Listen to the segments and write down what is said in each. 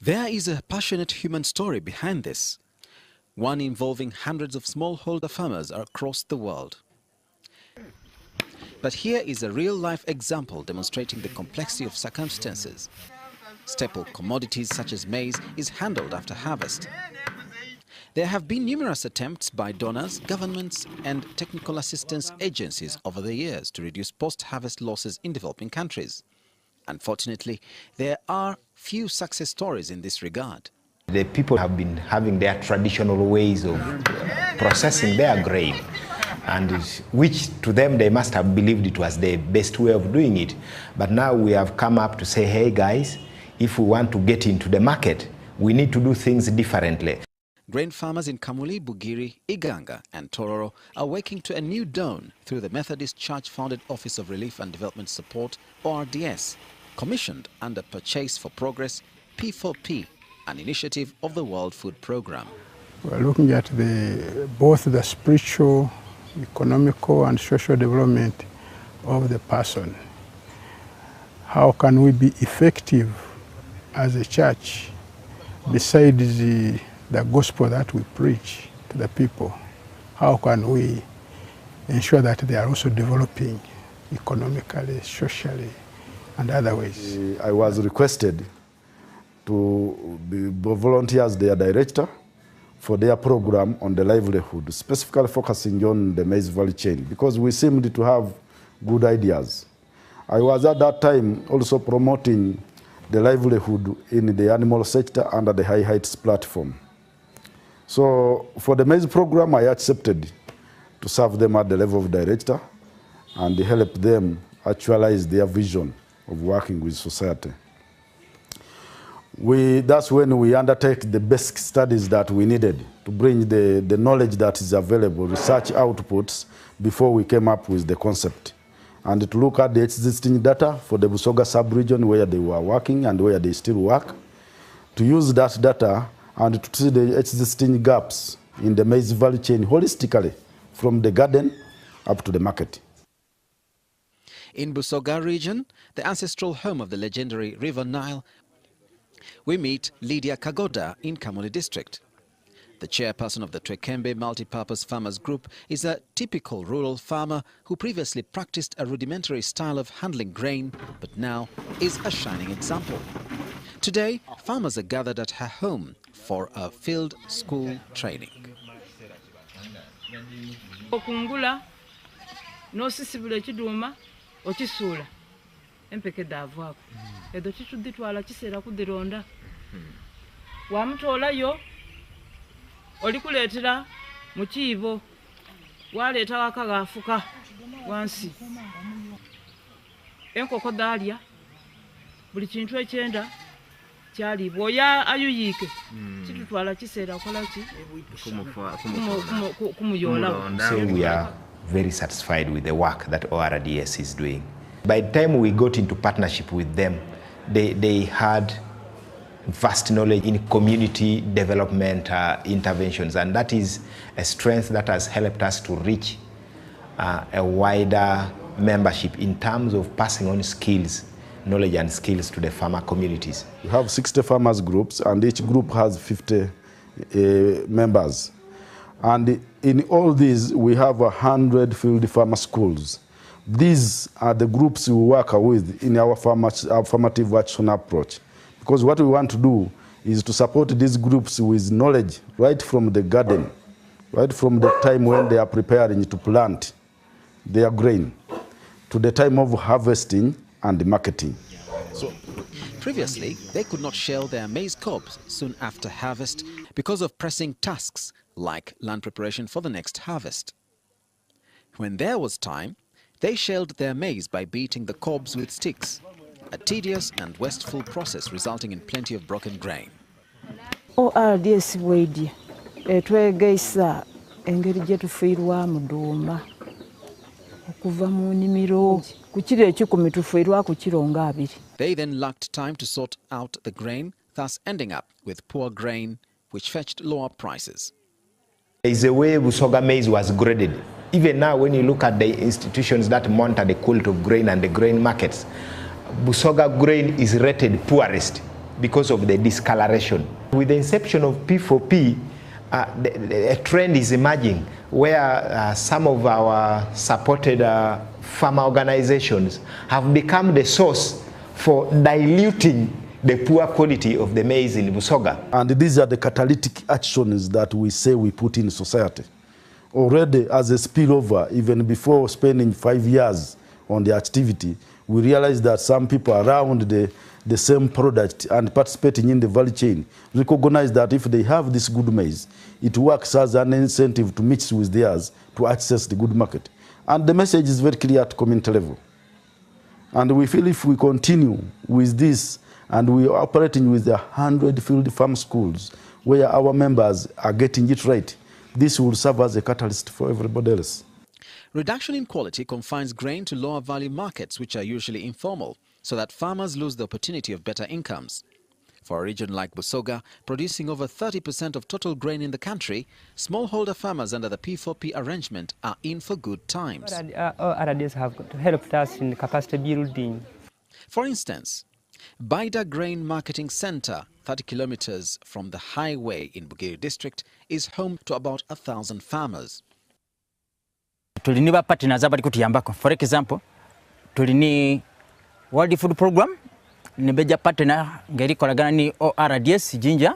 There is a passionate human story behind this, one involving hundreds of smallholder farmers across the world. But here is a real-life example demonstrating the complexity of circumstances. Staple commodities such as maize is handled after harvest. There have been numerous attempts by donors, governments and technical assistance agencies over the years to reduce post-harvest losses in developing countries. Unfortunately, there are few success stories in this regard. The people have been having their traditional ways of processing their grain, and which to them they must have believed it was the best way of doing it. But now we have come up to say, hey guys, if we want to get into the market, we need to do things differently. Grain farmers in Kamuli, Bugiri, Iganga and Tororo are waking to a new dawn through the Methodist Church-founded Office of Relief and Development Support, ORDS, commissioned under Purchase for Progress, P4P, an initiative of the World Food Programme. We're looking at both the spiritual, economical and social development of the person. How can we be effective as a church besides the gospel that we preach to the people? How can we ensure that they are also developing economically, socially, and other ways? I was requested to volunteer as their director for their program on the livelihood, specifically focusing on the maize value chain, because we seemed to have good ideas. I was at that time also promoting the livelihood in the animal sector under the High Heights platform. So for the maize program, I accepted to serve them at the level of director and help them actualize their vision of working with society. That's when we undertake the basic studies that we needed to bring the knowledge that is available, research outputs, before we came up with the concept. And to look at the existing data for the Busoga sub-region where they were working and where they still work, to use that data and to see the existing gaps in the maize value chain holistically from the garden up to the market. In Busoga region, the ancestral home of the legendary River Nile, we meet Lydia Kagoda in Kamuli district. The chairperson of the Twekembe Multipurpose Farmers Group is a typical rural farmer who previously practiced a rudimentary style of handling grain, but now is a shining example. Today, farmers are gathered at her home for a field school training. Okungula no sisibule kiduma okisula empeke davako edo kituditwala kisera kudironda wamutolayo olikuletera mukiibo waleta wakagafuka wansi enkoko dalya buli kintu ekyenda kyalibwa oya ayuyike kitutwala kisera kolaki kumuyola. So we are very satisfied with the work that ORDS is doing. By the time we got into partnership with them, they had vast knowledge in community development interventions, and that is a strength that has helped us to reach a wider membership in terms of passing on skills, knowledge and skills to the farmer communities. We have 60 farmers groups and each group has 50 members. And in all these, we have 100 field farmer schools. These are the groups we work with in our affirmative action approach. Because what we want to do is to support these groups with knowledge right from the garden, right from the time when they are preparing to plant their grain to the time of harvesting and marketing. Previously, they could not shell their maize cobs soon after harvest because of pressing tasks like land preparation for the next harvest. When there was time, they shelled their maize by beating the cobs with sticks. a tedious and wasteful process resulting in plenty of broken grain. ORDS wedi etwegeisa engeri gye tufiirwamu duuma okuva mu nnimiro ku kiro ekikumi tufiirwa ku kiro nga 2. They then lacked time to sort out the grain, thus ending up with poor grain, which fetched lower prices. There is a way Busoga maize was graded. Even now, when you look at the institutions that monitor the quality of grain and the grain markets, Busoga grain is rated poorest because of the discoloration. With the inception of P4P, a trend is emerging where some of our supported farmer organizations have become the source for diluting the poor quality of the maize in Busoga. And these are the catalytic actions that we say we put in society. Already as a spillover, even before spending 5 years on the activity, we realized that some people around the same product and participating in the value chain recognize that if they have this good maize, it works as an incentive to mix with theirs to access the good market. And the message is very clear at community level. And we feel if we continue with this and we are operating with 100 field farm schools where our members are getting it right, this will serve as a catalyst for everybody else. Reduction in quality confines grain to lower value markets, which are usually informal, so that farmers lose the opportunity of better incomes. For a region like Busoga, producing over 30% of total grain in the country, smallholder farmers under the P4P arrangement are in for good times. ORDS have helped us in capacity building. For instance, Baida Grain Marketing Center, 30 kilometers from the highway in Bugiri district, is home to about 1,000 farmers. Tulini ba partners abali kutuyambako. For example, tulini World Food Program, nibeja partner ngeri kolagana ni ORDS Jinja,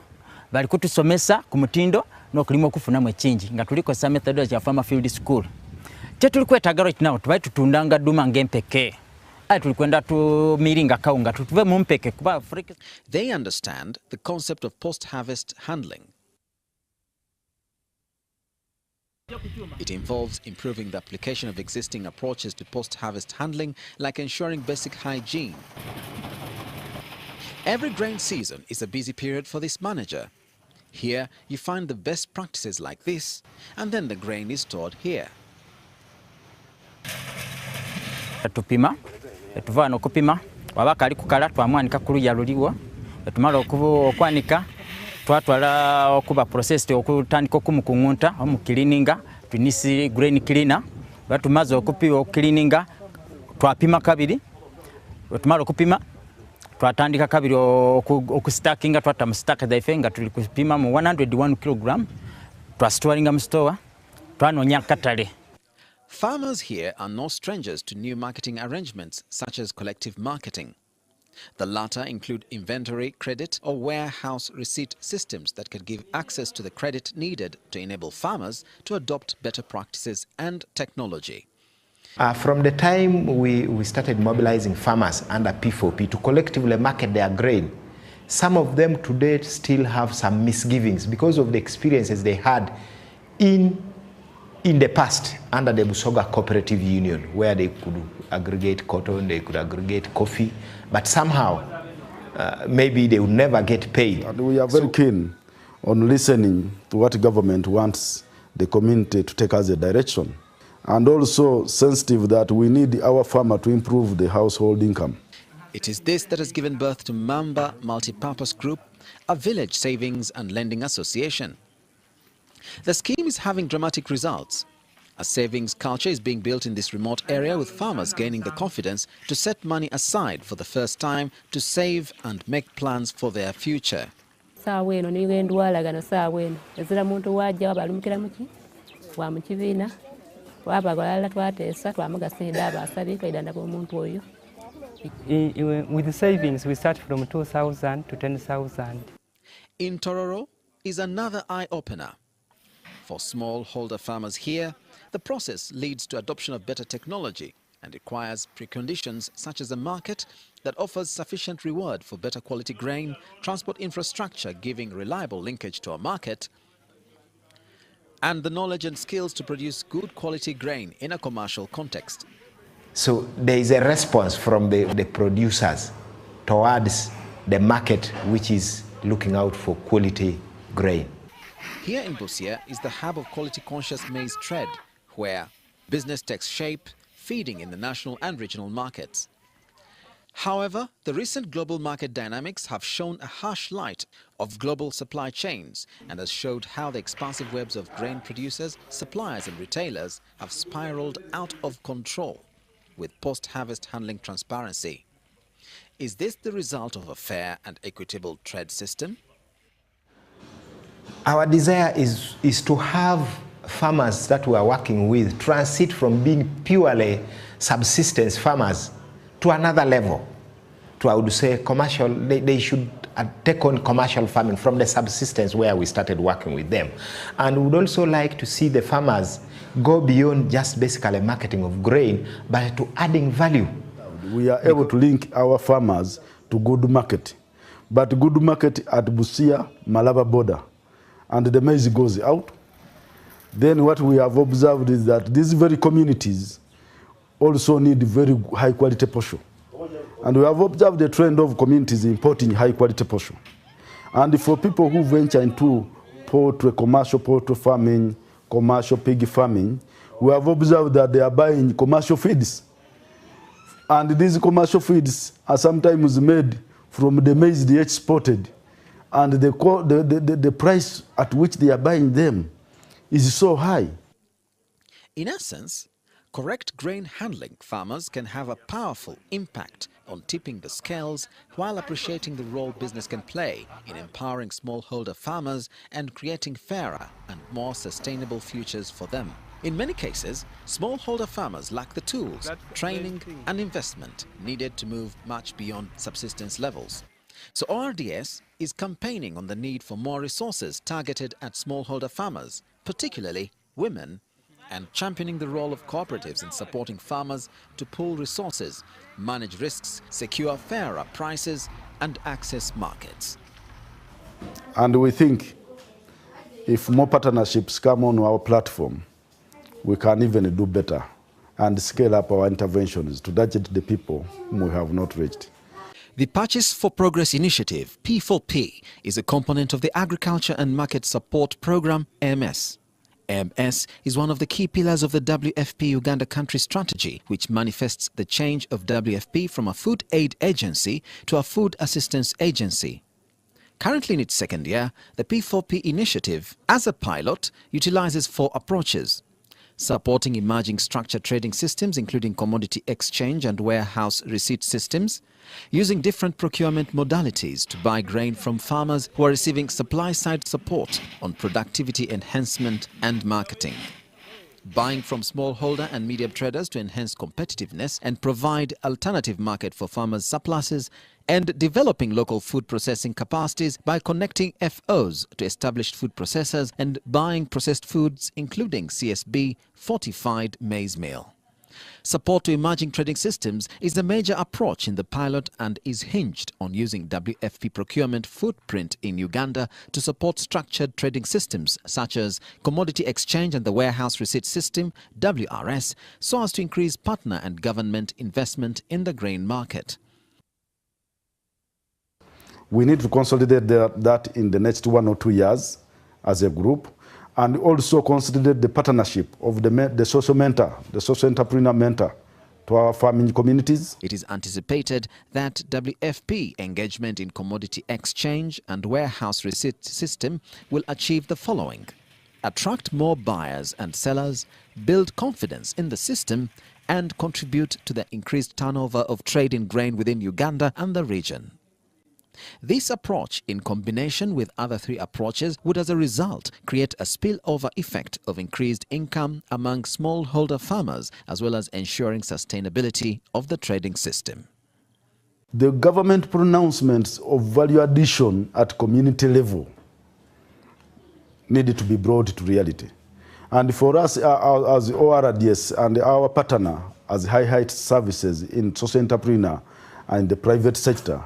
bali kutusomesa ku mutindo n'okulima okufuna mu chinji nga tulikosa methodology ya farmer field school. Kye tulikwetaaga right now tubaye tutundanga duma ngempeke. Tulikwenda tu miringa kaunga tutuve mu mpeke kuba Afrika. They understand the concept of post-harvest handling. It involves improving the application of existing approaches to post-harvest handling, like ensuring basic hygiene. Every grain season is a busy period for this manager. Here, you find the best practices like this, and then the grain is stored here. Tupima, tuva n'okupima, wabaka ali kukala twamwanika ku luya luliwo, tumala okwanika twatwala okuba processed okutandika okumukungunta omu cleaninga tunisi grain cleaner batumaze okupiwa cleaninga twapima kabiri tumala okupima twatandika kabiri okustackinga twata mu stack daife nga tuli kupima mu 101 kg twastoringa mu store twanonya katale. Farmers here are no strangers to new marketing arrangements such as collective marketing. The latter include inventory, credit, or warehouse receipt systems that can give access to the credit needed to enable farmers to adopt better practices and technology. From the time we started mobilizing farmers under P4P to collectively market their grain, some of them today still have some misgivings because of the experiences they had in the past under the Busoga Cooperative Union, where they could aggregate cotton, they could aggregate coffee, but somehow maybe they would never get paid. And we are very keen on listening to what government wants the community to take as a direction, and also sensitive that we need our farmer to improve the household income. It is this that has given birth to Mamba Multipurpose Group, a village savings and lending association. The scheme is having dramatic results. A savings culture is being built in this remote area, with farmers gaining the confidence to set money aside for the first time to save and make plans for their future. With the savings, we start from 2,000 to 10,000. In Tororo is another eye-opener. For smallholder farmers here, the process leads to adoption of better technology and requires preconditions such as a market that offers sufficient reward for better quality grain, transport infrastructure giving reliable linkage to a market, and the knowledge and skills to produce good quality grain in a commercial context. So there is a response from the producers towards the market which is looking out for quality grain. Here in Busia is the hub of quality-conscious maize trade, where business takes shape, feeding in the national and regional markets. However, the recent global market dynamics have shown a harsh light of global supply chains and has showed how the expansive webs of grain producers, suppliers and retailers have spiraled out of control with post-harvest handling transparency. Is this the result of a fair and equitable trade system? Our desire is to have farmers that we are working with transit from being purely subsistence farmers to another level. To, I would say, commercial, they should take on commercial farming from the subsistence where we started working with them. And we would also like to see the farmers go beyond just basically marketing of grain, but to adding value. We are able to link our farmers to good market, but good market at Busia, Malaba border, and the maize goes out. Then what we have observed is that these very communities also need very high quality portion. And we have observed the trend of communities importing high quality portion. And for people who venture into poultry, commercial poultry farming, commercial pig farming, we have observed that they are buying commercial feeds. And these commercial feeds are sometimes made from the maize they exported. And the price at which they are buying them is so high. In essence, correct grain handling farmers can have a powerful impact on tipping the scales while appreciating the role business can play in empowering smallholder farmers and creating fairer and more sustainable futures for them. In many cases, smallholder farmers lack the tools, training and investment needed to move much beyond subsistence levels. So ORDS is campaigning on the need for more resources targeted at smallholder farmers, particularly women, and championing the role of cooperatives in supporting farmers to pool resources, manage risks, secure fairer prices and access markets. And we think if more partnerships come on our platform, we can even do better and scale up our interventions to target the people whom we have not reached. The Purchase for Progress initiative, P4P, is a component of the Agriculture and Market Support Program, AMS. AMS is one of the key pillars of the WFP Uganda country strategy, which manifests the change of WFP from a food aid agency to a food assistance agency. Currently in its second year, the P4P initiative, as a pilot, utilizes 4 approaches: supporting emerging structured trading systems, including commodity exchange and warehouse receipt systems, using different procurement modalities to buy grain from farmers who are receiving supply-side support on productivity enhancement and marketing, buying from smallholder and medium traders to enhance competitiveness and provide alternative market for farmers' surpluses, and developing local food processing capacities by connecting FOs to established food processors and buying processed foods, including CSB fortified maize meal. Support to emerging trading systems is a major approach in the pilot and is hinged on using WFP procurement footprint in Uganda to support structured trading systems such as commodity exchange and the warehouse receipt system, WRS, so as to increase partner and government investment in the grain market. We need to consolidate that in the next 1 or 2 years as a group, and also consolidate the partnership of the social mentor, the social entrepreneur mentor to our farming communities. It is anticipated that WFP engagement in commodity exchange and warehouse receipt system will achieve the following: attract more buyers and sellers, build confidence in the system, and contribute to the increased turnover of trade in grain within Uganda and the region. This approach, in combination with other 3 approaches, would as a result create a spillover effect of increased income among smallholder farmers, as well as ensuring sustainability of the trading system. The government pronouncements of value addition at community level needed to be brought to reality. And for us as ORDS and our partner as High Height Services in social entrepreneur and the private sector,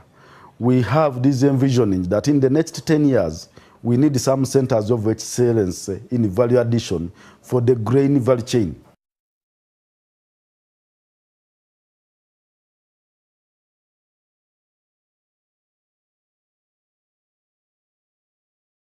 we have this envisioning that in the next 10 years, we need some centers of excellence in value addition for the grain value chain.